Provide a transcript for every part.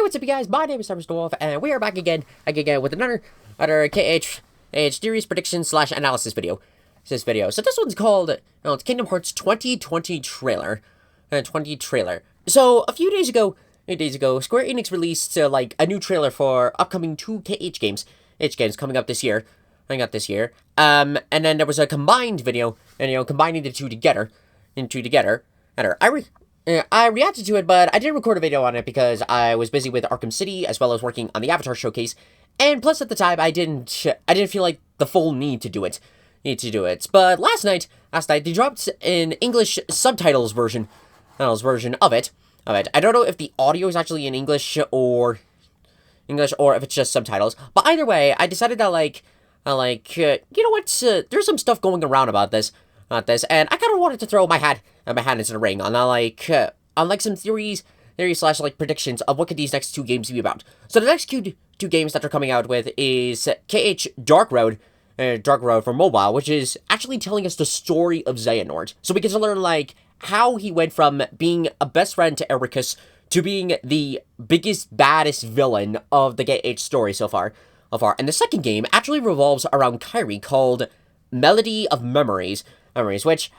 what's up, you guys? My name is Sora Wolf, and we are back again with another KH series prediction / analysis video. So this one's called it's Kingdom Hearts 2020 trailer. So a few days ago, Square Enix released like a new trailer for upcoming two KH games coming up this year. And then there was a combined video, and combining the two together. I reacted to it, but I didn't record a video on it because I was busy with Arkham City as well as working on the Avatar showcase, and plus at the time I didn't feel like the full need to do it. But last night they dropped an English subtitles version of it. I don't know if the audio is actually in English or if it's just subtitles. But either way, I decided that you know what? There's some stuff going around about this, and I kind of wanted to throw my hat into the ring on some theories / predictions of what could these next two games be about. So the next two games that they're coming out with is KH Dark Road for mobile, which is actually telling us the story of Xehanort. So we get to learn how he went from being a best friend to Ericus to being the biggest, baddest villain of the KH story so far. And the second game actually revolves around Kairi, called Melody of Memories, which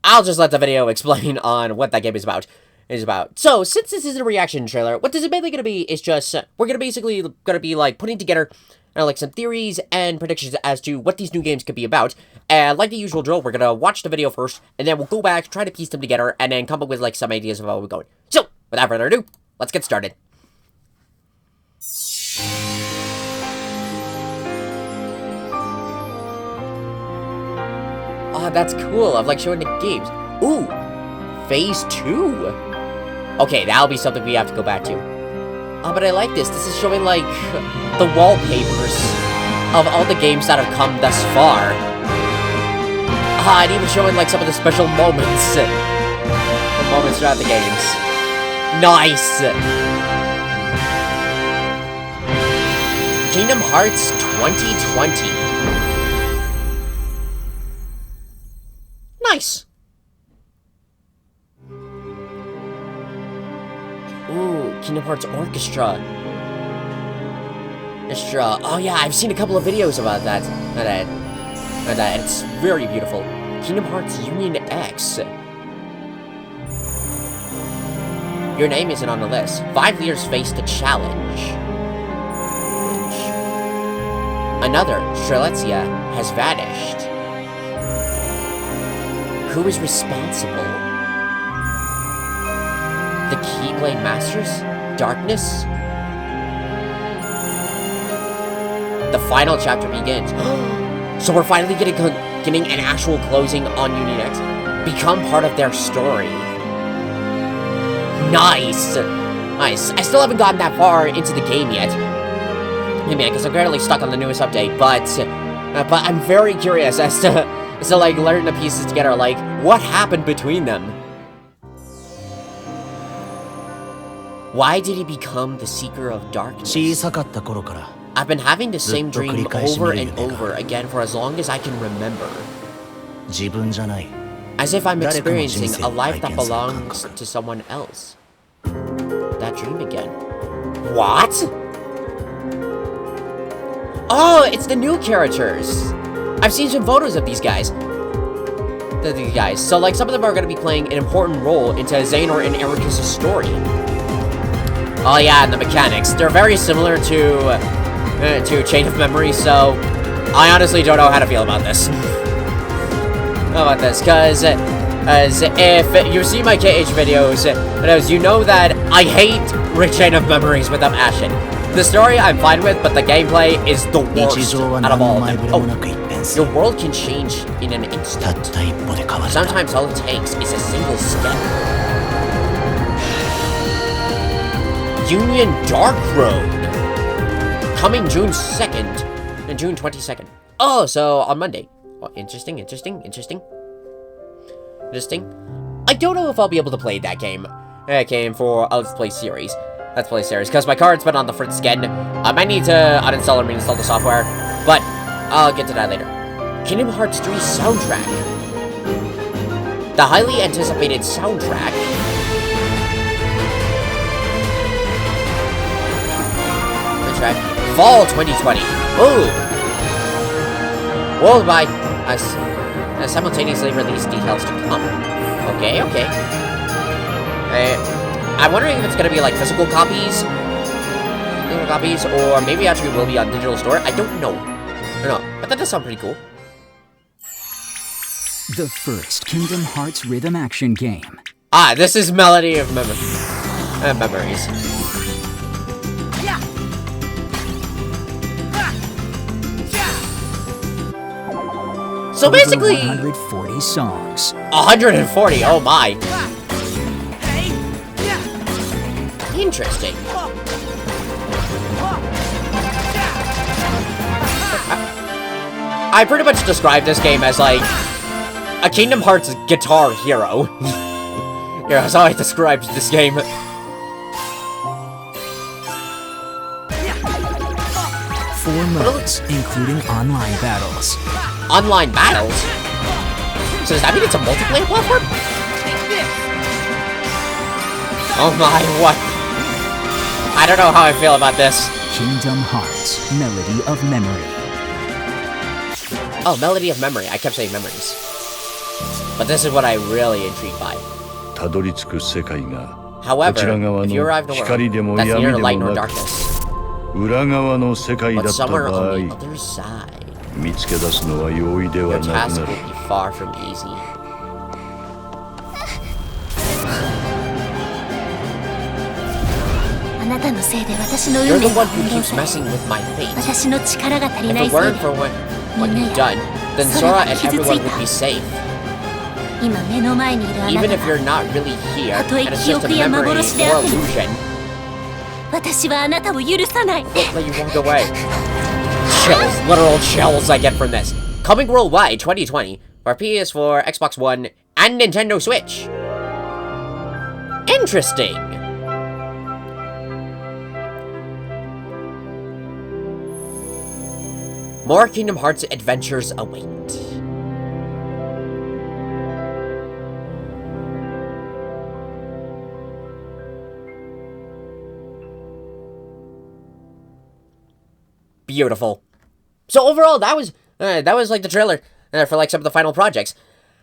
I'll just let the video explain on what that game is about. So, since this is a reaction trailer, what this is mainly going to be is just, we're going to be putting together some theories and predictions as to what these new games could be about. And like the usual drill, we're going to watch the video first, and then we'll go back, try to piece them together, and then come up with some ideas of how we're going. So, without further ado, let's get started. Oh, that's cool. I'm showing the games. Ooh, Phase 2. Okay, that'll be something we have to go back to. Oh, but I like this. This is showing, the wallpapers of all the games that have come thus far. Ah, and even showing, some of the special moments. The moments throughout the games. Nice! Kingdom Hearts 2020. Nice! Ooh, Kingdom Hearts Orchestra. Oh yeah, I've seen a couple of videos about that. It's very beautiful. Kingdom Hearts Union X. Your name isn't on the list. 5 leaders face the challenge. Another, Strelitzia, has vanished. Who is responsible? The Keyblade Masters? Darkness? The final chapter begins. So we're finally getting an actual closing on Union X. Become part of their story. Nice! I still haven't gotten that far into the game yet. Because I'm currently stuck on the newest update, but I'm very curious as to learn the pieces together, what happened between them? Why did he become the Seeker of Darkness? I've been having the same dream over and over again for as long as I can remember. As if I'm experiencing a life that belongs to someone else. That dream again. What? Oh, it's the new characters! I've seen some photos of these guys. So, some of them are going to be playing an important role into Xehanort and Ericus' story. Oh yeah, and the mechanics. They're very similar to Chain of Memory, so I honestly don't know how to feel about this. Because if you see my KH videos, you know that I hate Chain of Memories with a passion. The story I'm fine with, but the gameplay is the worst out of all of them. Oh, your world can change in an instant. Sometimes all it takes is a single step. Union Dark Road. Coming June 2nd and June 22nd. Oh, so on Monday. Oh, interesting. I don't know if I'll be able to play that game. For a Let's Play series, because my card's been on the fritz again. I might need to uninstall and reinstall the software, but I'll get to that later. Kingdom Hearts 3 soundtrack. The highly anticipated soundtrack soundtrack. Fall 2020. Ooh. Worldwide. Simultaneously released details to come. Okay, okay. I'm wondering if it's gonna be like physical copies, or maybe actually will be on digital store. I don't know. I don't know, but that does sound pretty cool. The first Kingdom Hearts rhythm action game. Ah, this is Melody of Memories. So basically, 140 songs. 140. Oh my. Interesting. I pretty much describe this game as like a Kingdom Hearts Guitar Hero. Yeah, that's how I described this game. 4 modes, including online battles. Online battles? So does that mean it's a multiplayer platform? Oh my, what? I don't know how I feel about this. Kingdom Hearts, Melody of Memory. Oh, Melody of Memory. I kept saying memories. But this is what I'm really intrigued by. However, if you arrive in a world that's neither light nor darkness, but somewhere on the other side, your task will be far from easy. You're the one who keeps messing with my fate. If it weren't for what you've done, then Sora and everyone would be safe. Even if you're not really here, and it's just a memory or illusion, won't let you walk away. Chills, literal chills I get from this. Coming worldwide 2020 for PS4, Xbox One, and Nintendo Switch. Interesting. More Kingdom Hearts adventures await. Beautiful. So overall, that was like the trailer for like some of the final projects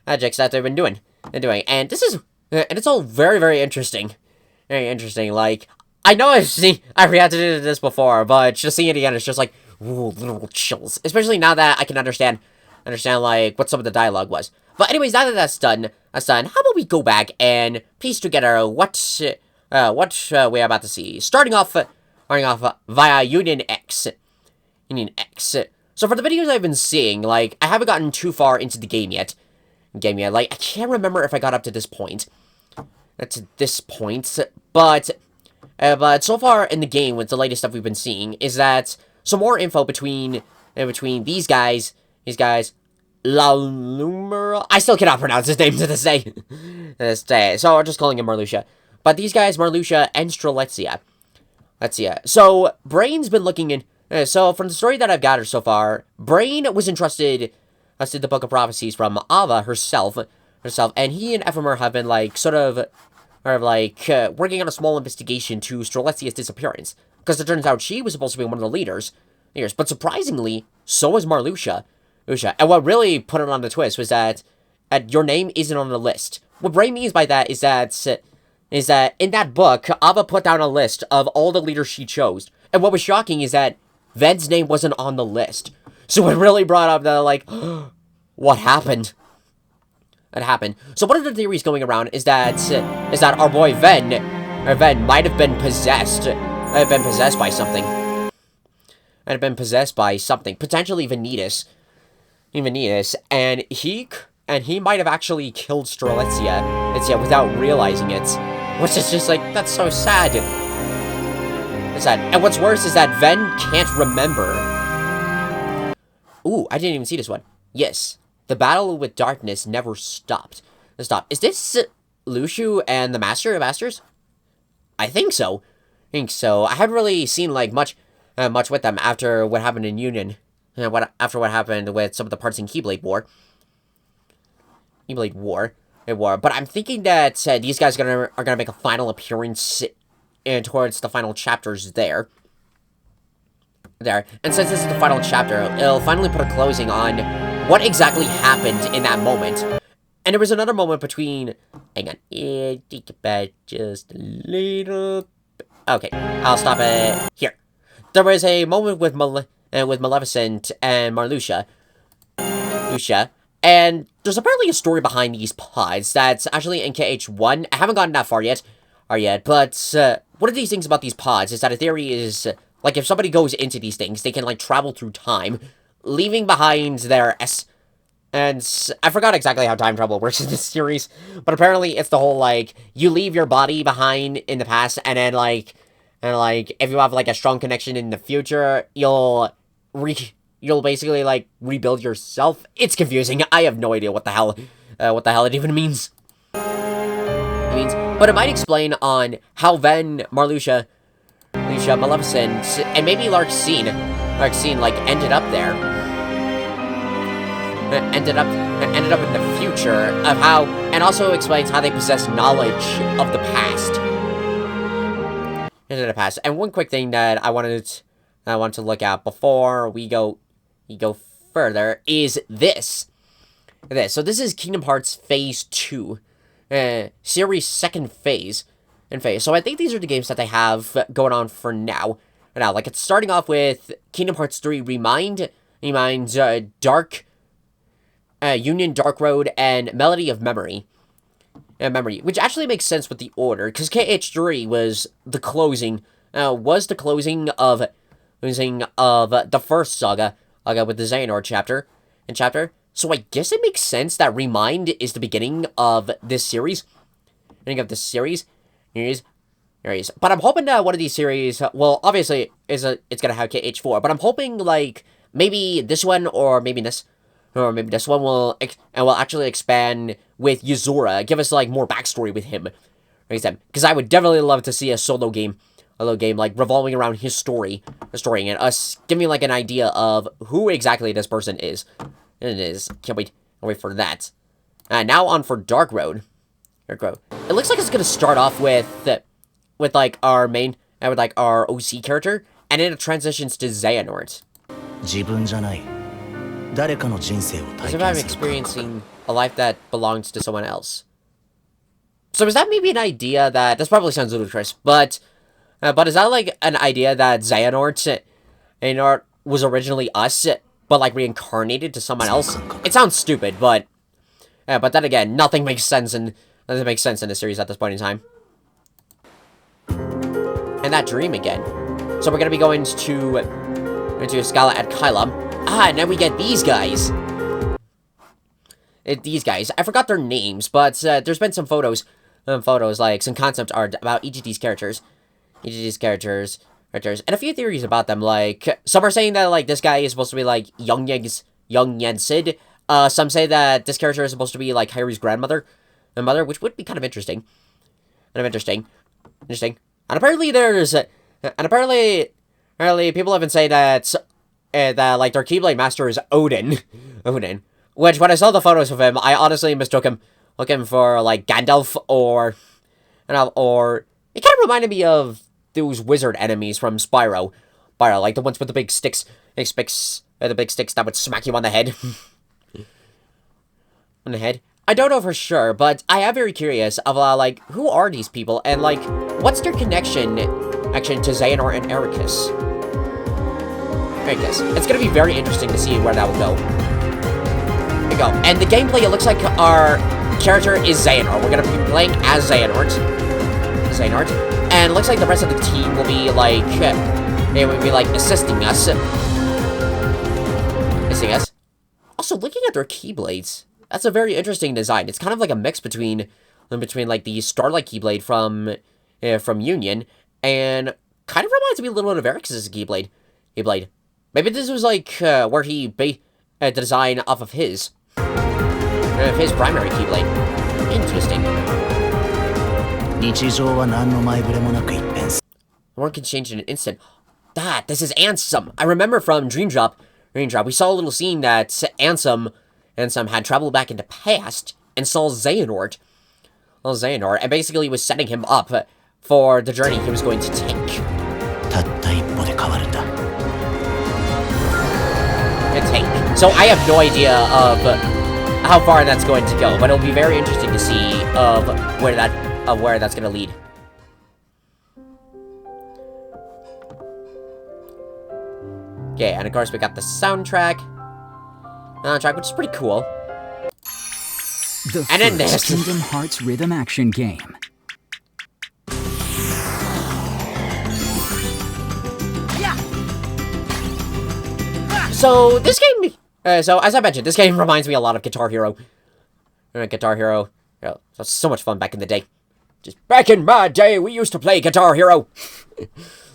that they've been doing. And this is and it's all very, very interesting. Very interesting. Like, I know I reacted to this before, but just seeing it again, it's just like, ooh, literal chills. Especially now that I can understand like what some of the dialogue was. But anyways, now that that's done, how about we go back and piece together what we're about to see. Starting off via Union X. So for the videos I've been seeing, like, I haven't gotten too far into the game yet. Like, I can't remember if I got up to this point. But so far in the game, with the latest stuff we've been seeing, is that some more info between these guys, La Lumera. I still cannot pronounce his name to this day. So I'm just calling him Marluxia. But these guys, Marluxia and Strelitzia. So Brain's been looking in. So from the story that I've gathered so far, Brain was entrusted the Book of Prophecies from Ava herself, and he and Ephemer have been like working on a small investigation to Strelitzia's disappearance, because it turns out she was supposed to be one of the leaders. But surprisingly, so was Marluxia. And what really put it on the twist was that your name isn't on the list. What Brain means by that is that in that book, Ava put down a list of all the leaders she chose. And what was shocking is that Ven's name wasn't on the list. So it really brought up the, like, what happened? It happened. So one of the theories going around is that our boy Ven might have been possessed. By something. Potentially Vanitas. And he might have actually killed Strelitzia without realizing it. Which is just like, that's so sad. And what's worse is that Ven can't remember. Ooh, I didn't even see this one. Yes, the battle with darkness never stopped. Is this Lushu and the Master of Masters? I think so. I haven't really seen like much with them after what happened in Union. After what happened with some of the parts in Keyblade War. But I'm thinking that these guys are gonna make a final appearance towards the final chapters there. there. And since this is the final chapter, it'll finally put a closing on what exactly happened in that moment. And there was another moment between... Hang on. Think about just a little... Okay, I'll stop it here. There was a moment with Maleficent and Marluxia. And there's apparently a story behind these pods that's actually in KH1. I haven't gotten that far yet. But one of these things about these pods is that a theory is... Like, if somebody goes into these things, they can, like, travel through time, leaving behind their And I forgot exactly how time travel works in this series, but apparently it's the whole, like, you leave your body behind in the past, and then, if you have, like, a strong connection in the future, you'll basically, like, rebuild yourself. It's confusing. I have no idea what the hell it even means. But it might explain on how then Marluxia, Maleficent, and maybe Larxene, like, ended up there. Ended up in the future of how, and also explains how they possess knowledge of the past. Into the past. And one quick thing that I wanted to look at before we go further is this. So this is Kingdom Hearts Phase 2, series second phase. So I think these are the games that they have going on for now. Like, it's starting off with Kingdom Hearts 3 Remind, Dark, Union, Dark Road, and Melody of Memory. Which actually makes sense with the order, because KH3 was the closing, of the first saga, with the Xehanort chapter. So I guess it makes sense that Remind is the beginning of this series. But I'm hoping that one of these series, well, obviously, it's gonna have KH4, but I'm hoping, like, maybe this one, or maybe this one will actually expand with Yuzora, give us, like, more backstory with him. Because I would definitely love to see a solo game, like, revolving around his story, and us giving, like, an idea of who exactly this person is. Can't wait for that. Now on for Dark Road. It looks like it's gonna start off with like, our main, with, like, our OC character, and then it transitions to Xehanort. As if I'm experiencing a life that belongs to someone else. So is that maybe an idea that... This probably sounds ludicrous, but is that, like, an idea that Xehanort was originally us, but, like, reincarnated to someone else? It sounds stupid, but then again, nothing makes sense in the series at this point in time. And that dream again. So we're gonna be going into Scala at Kylam. And then we get these guys. I forgot their names, but there's been some photos, like some concept art about each of these characters. And a few theories about them, like, some are saying that, like, this guy is supposed to be, like, young Yen Sid. Some say that this character is supposed to be, like, Kairi's grandmother, which would be kind of interesting. And apparently people have been saying that, like, their Keyblade master is Odin. Which, when I saw the photos of him, I honestly mistook him for, like, Gandalf, or it kind of reminded me of those wizard enemies from Spyro, like the ones with the big sticks, the big sticks that would smack you on the head. I don't know for sure, but I am very curious of, like, who are these people, and, like, what's their connection, actually, to Xehanort and Ericus? It's gonna be very interesting to see where that will go. There we go. And the gameplay, it looks like our character is Xehanort. We're gonna be playing as Xehanort. And it looks like the rest of the team will be, like, assisting us. Also, looking at their Keyblades, that's a very interesting design. It's kind of like a mix between like, the Starlight Keyblade from Union, and kind of reminds me a little bit of Eric's Keyblade. Maybe this was, like, where he the design off of his primary Keyblade. Interesting. The world can change in an instant. This is Ansem. I remember from Dream Drop, we saw a little scene that Ansem had traveled back into past and saw Xehanort, and basically was setting him up for the journey he was going to take. So I have no idea of how far that's going to go, but it'll be very interesting to see of where that's going to lead. Okay, and of course we got the soundtrack, which is pretty cool. The and then first Kingdom Hearts rhythm action game. So this game, so as I mentioned, this game reminds me a lot of Guitar Hero. Guitar Hero, that was so much fun back in the day. Just back in my day, we used to play Guitar Hero.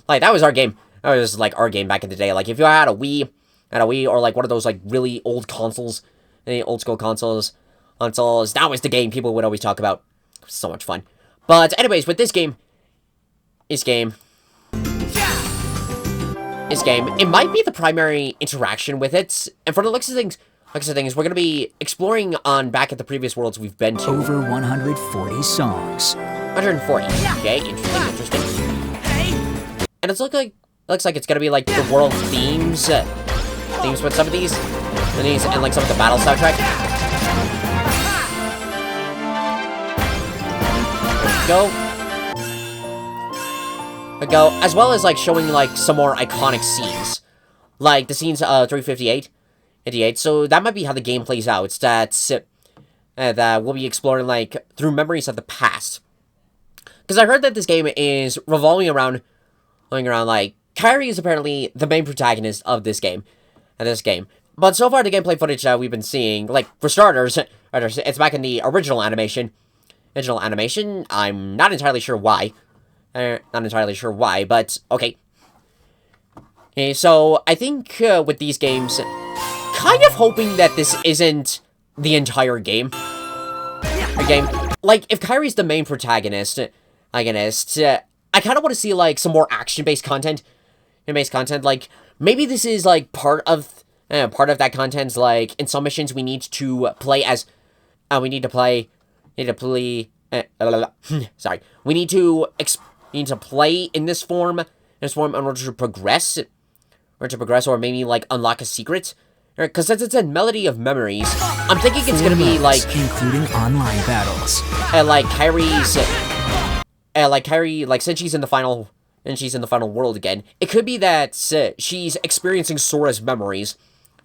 Like, that was our game. That was like our game back in the day. Like, if you had a Wii, or like one of those like really old consoles, any old school consoles, that was the game people would always talk about. It was so much fun. But anyways, with this game, it might be the primary interaction with it, and for the looks of things, we're gonna be exploring on back at the previous worlds we've been to. Over 140 songs. 140. Okay, interesting. And it looks like it's gonna be like the world themes with some of these, and like some of the battle soundtrack. There we go. As well as like showing like some more iconic scenes, like the scenes 358. So that might be how the game plays out. It's that we'll be exploring like through memories of the past. Because I heard that this game is revolving around like Kairi is apparently the main protagonist of this game, But so far the gameplay footage we've been seeing, like for starters, it's back in the original animation. I'm not entirely sure why. But okay. Okay, so I think with these games, kind of hoping that this isn't the entire game. Like, if Kairi's the main protagonist, I kind of want to see, like, some more action-based content. Like, maybe this is, like, part of that content, like, in some missions we need to play as, we need to play in this form, in order to progress, or maybe, like, unlock a secret. Because since it's a melody of memories, I'm thinking it's gonna be like, including online battles. Like Kairi, like since she's in the final world again, it could be that she's experiencing Sora's memories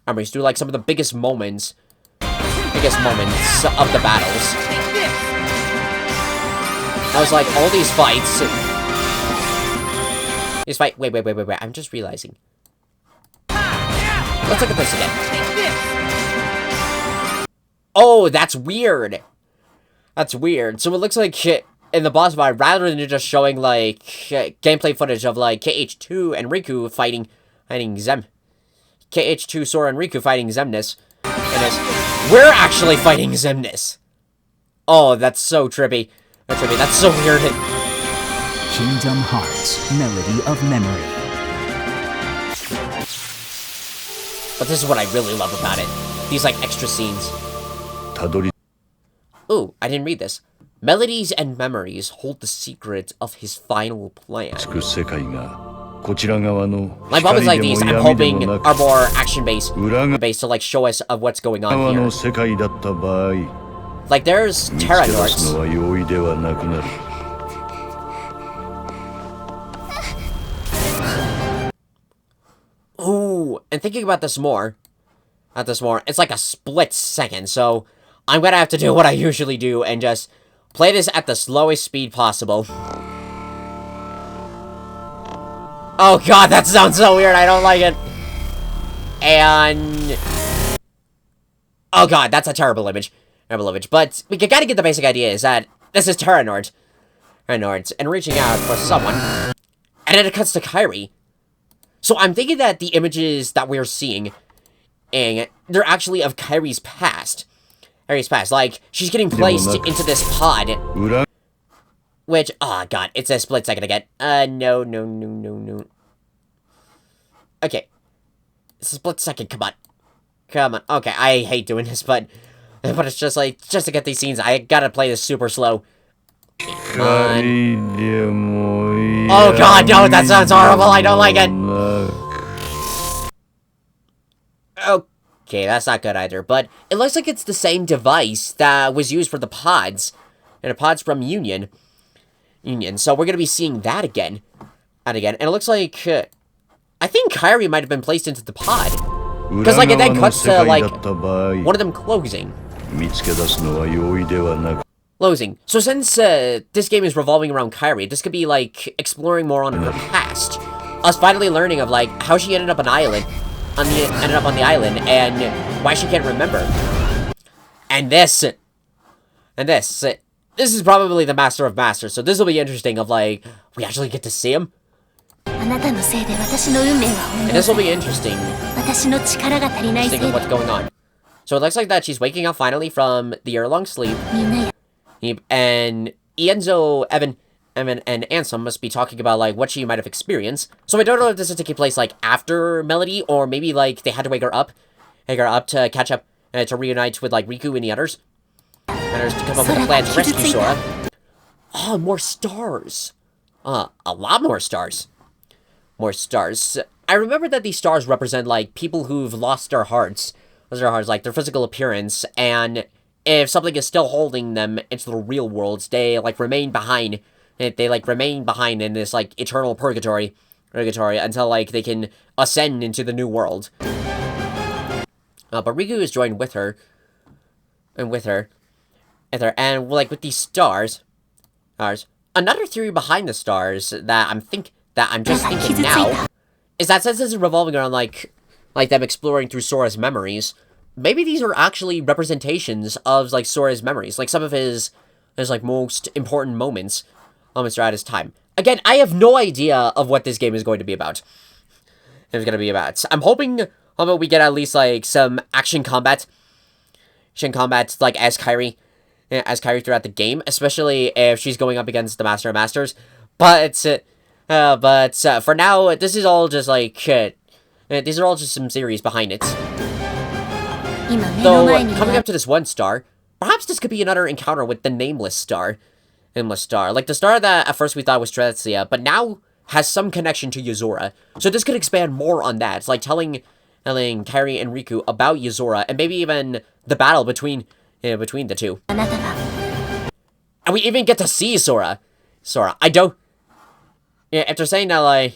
through like some of the biggest moments of the battles. I was like, all these fights. Wait, I'm just realizing. Let's look at this again. Oh, that's weird. So it looks like in the boss fight, rather than just showing like gameplay footage of like KH2 and Riku fighting KH2, Sora, and Riku fighting Xemnas, we're actually fighting Xemnas. Oh, that's so trippy. That's so weird. Kingdom Hearts, Melody of Memory. But this is what I really love about it. These, like, extra scenes. Ooh, I didn't read this. Melodies and memories hold the secret of his final plan. Like moments like these, I'm hoping are more action-based to, like, show us of what's going on here. Like, there's Terra Nords. Ooh, and thinking about this more, it's like a split second, so I'm gonna have to do what I usually do and just play this at the slowest speed possible. Oh god, that sounds so weird, I don't like it. And... oh god, that's a terrible image. But we can kind of get the basic idea is that this is Terra Nords, and reaching out for someone, and then it cuts to Kairi. So I'm thinking that the images that we're seeing, and they're actually of Kairi's past. Like, she's getting placed into this pod. Which, oh god, it's a split second again. No. Okay. It's a split second, come on. Okay, I hate doing this, but it's just like, just to get these scenes, I gotta play this super slow. Oh god, no, that sounds horrible, I don't like it. Okay, that's not good either. But it looks like it's the same device that was used for the pods. And the pods from Union. So we're going to be seeing that again. And again. And it looks like... I think Kairi might have been placed into the pod. Because, like, it then cuts to, like, one of them closing. Closing. So since this game is revolving around Kairi, this could be, like, exploring more on her past. Us finally learning of, like, how she ended up on the island. Ended up on the island, and why she can't remember. And this is probably the Master of Masters, so this will be interesting of, like, we actually get to see him. And this will be interesting. Interesting of what's going on. So it looks like that she's waking up finally from the year-long sleep. And Ienzo, Evan, and Ansem must be talking about, like, what she might have experienced. So I don't know if this is taking place, like, after Melody, or maybe, like, they had to wake her up to catch up, and to reunite with, like, Riku and the others. And to come up with a plan to rescue Sora. Oh, more stars. A lot more stars. More stars. I remember that these stars represent, like, people who've lost their hearts. Like, their physical appearance, and if something is still holding them into the real world, they, like, remain behind. They, like, remain behind in this, like, eternal purgatory until, like, they can ascend into the new world. But Riku is joined with her. And like, with these stars. Another theory behind the stars that I'm just thinking now is that since this is revolving around, like them exploring through Sora's memories, maybe these are actually representations of, like, Sora's memories. Like, some of his like, most important moments throughout his time. Again, I have no idea of what this game is going to be about. I'm hoping we get at least, like, some action combat. Like, as Kairi throughout the game, especially if she's going up against the Master of Masters. But for now, this is all just, like, these are all just some theories behind it. Though, coming up to this one star, perhaps this could be another encounter with the Nameless Star. Like the star that at first we thought was Strelitsia, but now has some connection to Yozora. So this could expand more on that. It's like telling Kairi and Riku about Yozora, and maybe even the battle between the two. And we even get to see Sora. I don't... after saying that,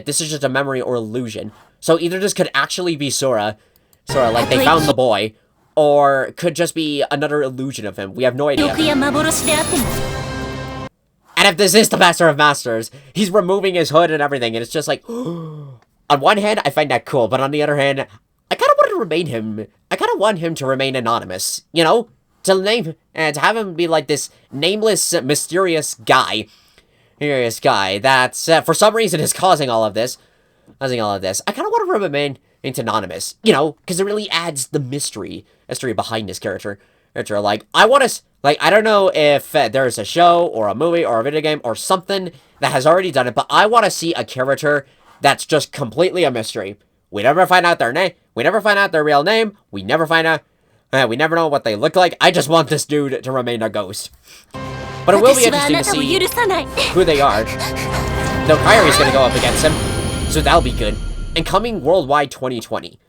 this is just a memory or illusion. So either this could actually be Sora, like they found the boy, or could just be another illusion of him. We have no idea. And if this is the Master of Masters, he's removing his hood and everything, and it's just like... On one hand, I find that cool, but on the other hand, I kind of want him to remain anonymous, you know? To have him be like this nameless, mysterious guy. That's, for some reason, is causing all of this. I kind of want to remain anonymous, you know, because it really adds the mystery behind this character. Like, I don't know if there's a show, or a movie, or a video game, or something that has already done it, but I want to see a character that's just completely a mystery. We never find out their name. We never find out their real name. We never know what they look like. I just want this dude to remain a ghost. But it will be interesting to see who they are. Though Kairi's gonna go up against him, so that'll be good. And coming worldwide 2020.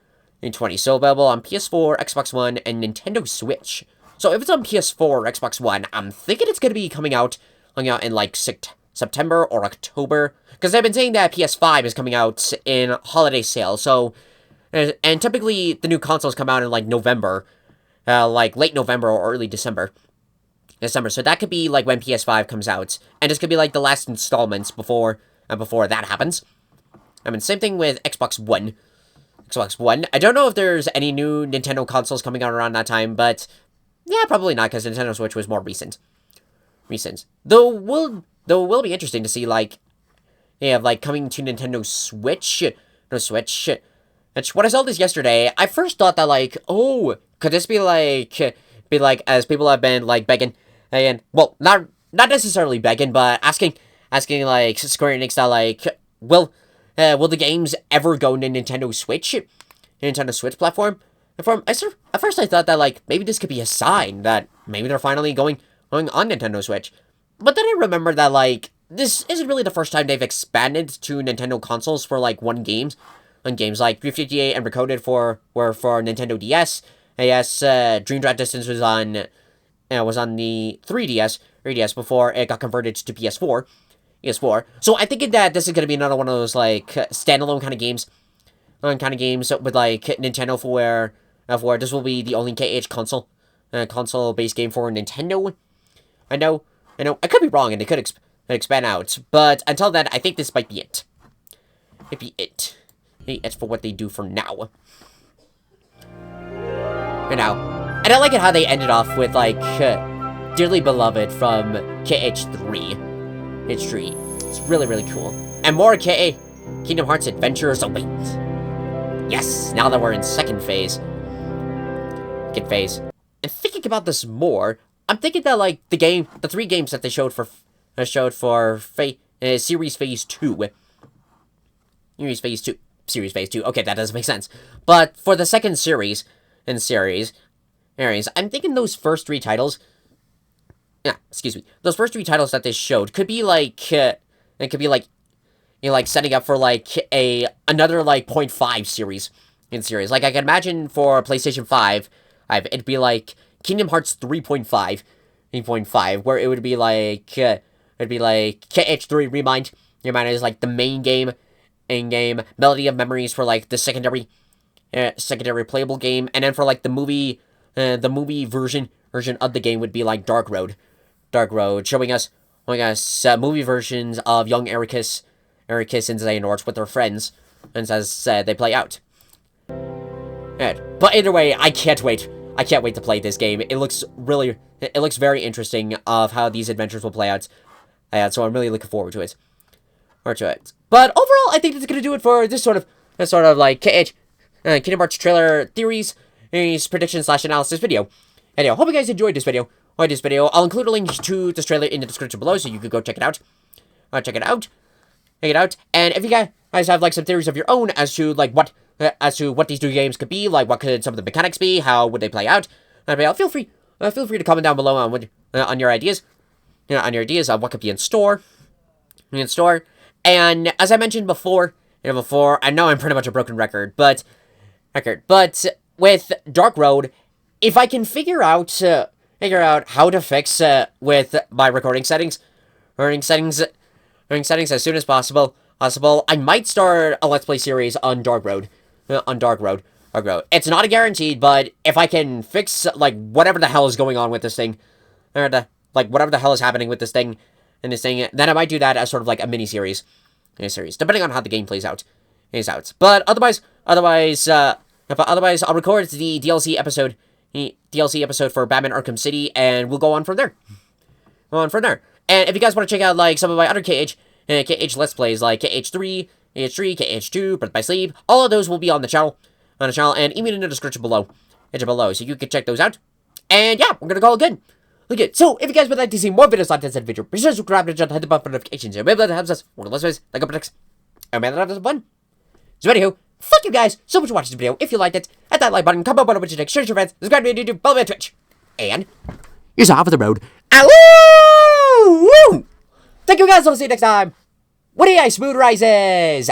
So available on PS4, Xbox One, and Nintendo Switch. So if it's on PS4 or Xbox One, I'm thinking it's gonna be coming out in, like, September or October. Because they've been saying that PS5 is coming out in holiday sale, so... And typically, the new consoles come out in, like, November. Like, late November or early December. So that could be, like, when PS5 comes out. And this could be, like, the last installments before that happens. I mean, same thing with Xbox One. I don't know if there's any new Nintendo consoles coming out around that time, but... Yeah, probably not, because Nintendo Switch was more recent. Though it will be interesting to see, like... Yeah, like, coming to Nintendo Switch. When I saw this yesterday, I first thought that, like, oh, could this be like, as people have been, like, begging, and, well, not necessarily begging, but asking, like, Square Enix that, like, will the games ever go to Nintendo Switch platform? At first I thought that, like, maybe this could be a sign that maybe they're finally going on Nintendo Switch. But then I remembered that, like, this isn't really the first time they've expanded to Nintendo consoles for, like, one game. on games like 358 and Recoded were for Nintendo DS. Yes, Dream Drop Distance was on the 3DS before it got converted to PS4. PS4. So I'm thinking that this is gonna be another one of those like standalone kind of games, with like Nintendo for where this will be the only KH console based game for Nintendo. I know, I could be wrong, and it could expand out, but until then, I think this might be it. It'd be it. It's for what they do for now. And I like it how they ended off with like Dearly Beloved from KH3. It's really, really cool. And more Kingdom Hearts adventures await. Yes, now that we're in second phase. And thinking about this more, I'm thinking that like the 3 games that they showed for Series Phase 2. Series Phase 2. Okay, that doesn't make sense. But for the second series, I'm thinking those first 3 titles. Yeah, excuse me. Those first 3 titles that they showed could be like, it could be like, like setting up for like another like 0.5 series. Like I can imagine for PlayStation 5, it'd be like Kingdom Hearts 3.5, where it would be like, KH3 Remind. Remind is like the main game, Melody of Memories for like the secondary playable game, and then for like the movie version of the game would be like Dark Road, showing us movie versions of young Ericus and Xehanort with their friends, and as they play out. But either way, I can't wait to play this game. It looks very interesting of how these adventures will play out. So I'm really looking forward to it. But overall, I think that's gonna do it for this sort of like Kingdom Hearts trailer theories, predictions / analysis video. Anyway, hope you guys enjoyed this video. I'll include a link to this trailer in the description below, so you could go check it out. And if you guys have like some theories of your own as to what these 2 games could be, like what could some of the mechanics be, how would they play out, feel free to comment down below on your ideas, on what could be in store. And as I mentioned before, I know I'm pretty much a broken record, but with Dark Road, if I can figure out how to fix with my recording settings as soon as possible, I might start a Let's Play series on Dark Road. It's not a guaranteed, but if I can fix like whatever the hell is going on with this thing, or whatever the hell is happening with this thing, then I might do that as sort of like a mini series, depending on how the game plays out. But otherwise, I'll record the DLC episode for Batman Arkham City, and we'll go on from there. And if you guys want to check out like some of my other KH Let's Plays, like KH3, KH2, Birth by Sleep, all of those will be on the channel, and even in the description below, so you can check those out. And yeah, we're gonna call it good. So if you guys would like to see more videos like this in the future, be sure to subscribe and hit the button for notifications. Maybe that helps us. We're less ways, like up next. And man, that helps us fun. So anywho, fuck you guys so much for watching this video. If you liked it, hit that like button, comment button, which you take, share your friends, subscribe to YouTube, follow me on Twitch, and you're off of the road. Woo! Thank you guys. I'll see you next time. What do you guys, Smooth Rises?